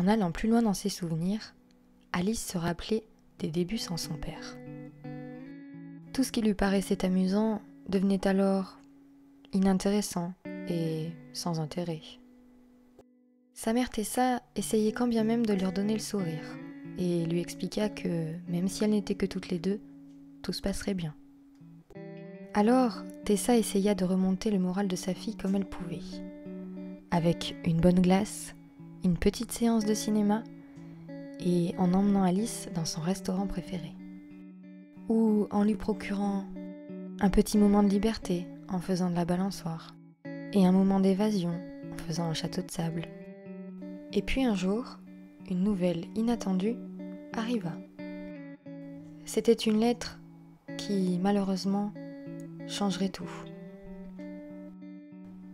En allant plus loin dans ses souvenirs, Alice se rappelait des débuts sans son père. Tout ce qui lui paraissait amusant devenait alors inintéressant et sans intérêt. Sa mère Tessa essayait quand bien même de lui redonner le sourire et lui expliqua que, même si elles n'étaient que toutes les deux, tout se passerait bien. Alors, Tessa essaya de remonter le moral de sa fille comme elle pouvait, avec une bonne glace, une petite séance de cinéma et en emmenant Alice dans son restaurant préféré. Ou en lui procurant un petit moment de liberté en faisant de la balançoire et un moment d'évasion en faisant un château de sable. Et puis un jour, une nouvelle inattendue arriva. C'était une lettre qui, malheureusement, changerait tout.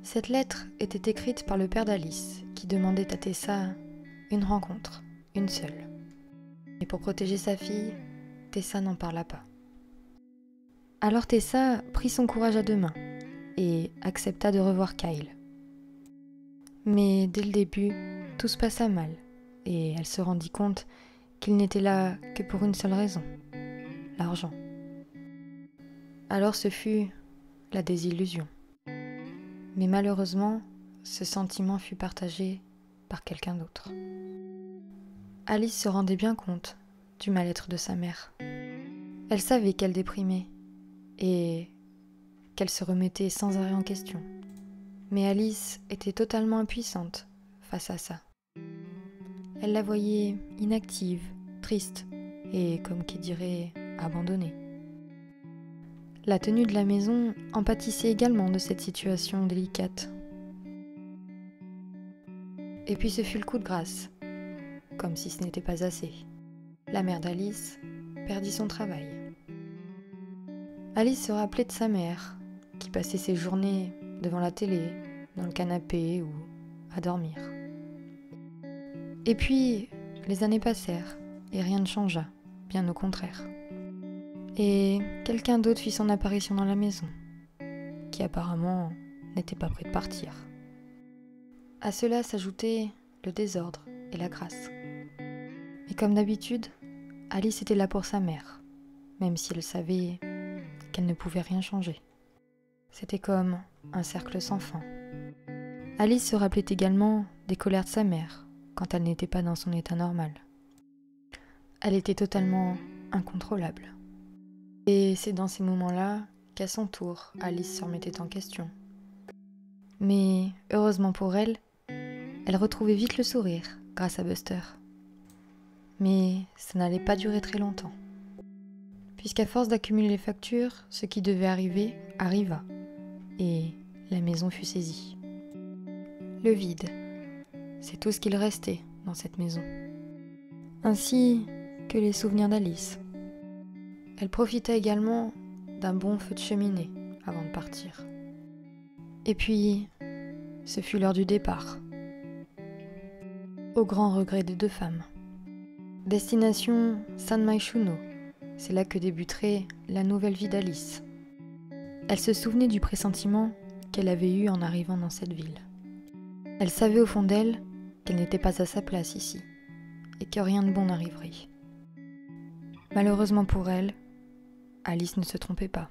Cette lettre était écrite par le père d'Alice, qui demandait à Tessa une rencontre, une seule. Et pour protéger sa fille, Tessa n'en parla pas. Alors Tessa prit son courage à deux mains et accepta de revoir Kyle. Mais dès le début, tout se passa mal et elle se rendit compte qu'il n'était là que pour une seule raison, l'argent. Alors ce fut la désillusion. Mais malheureusement, ce sentiment fut partagé par quelqu'un d'autre. Alice se rendait bien compte du mal-être de sa mère. Elle savait qu'elle déprimait et qu'elle se remettait sans arrêt en question. Mais Alice était totalement impuissante face à ça. Elle la voyait inactive, triste et, comme qui dirait, abandonnée. La tenue de la maison en pâtissait également de cette situation délicate. Et puis ce fut le coup de grâce, comme si ce n'était pas assez. La mère d'Alice perdit son travail. Alice se rappelait de sa mère, qui passait ses journées devant la télé, dans le canapé ou à dormir. Et puis, les années passèrent et rien ne changea, bien au contraire. Et quelqu'un d'autre fit son apparition dans la maison, qui apparemment n'était pas prêt de partir. À cela s'ajoutait le désordre et la grâce. Mais comme d'habitude, Alice était là pour sa mère, même si elle savait qu'elle ne pouvait rien changer. C'était comme un cercle sans fin. Alice se rappelait également des colères de sa mère, quand elle n'était pas dans son état normal. Elle était totalement incontrôlable. Et c'est dans ces moments-là qu'à son tour, Alice se remettait en question. Mais heureusement pour elle, elle retrouvait vite le sourire grâce à Buster. Mais ça n'allait pas durer très longtemps. Puisqu'à force d'accumuler les factures, ce qui devait arriver arriva. Et la maison fut saisie. Le vide, c'est tout ce qu'il restait dans cette maison. Ainsi que les souvenirs d'Alice. Elle profita également d'un bon feu de cheminée avant de partir. Et puis, ce fut l'heure du départ. Au grand regret des deux femmes. Destination San Myshuno, c'est là que débuterait la nouvelle vie d'Alice. Elle se souvenait du pressentiment qu'elle avait eu en arrivant dans cette ville. Elle savait au fond d'elle qu'elle n'était pas à sa place ici, et que rien de bon n'arriverait. Malheureusement pour elle, Alice ne se trompait pas.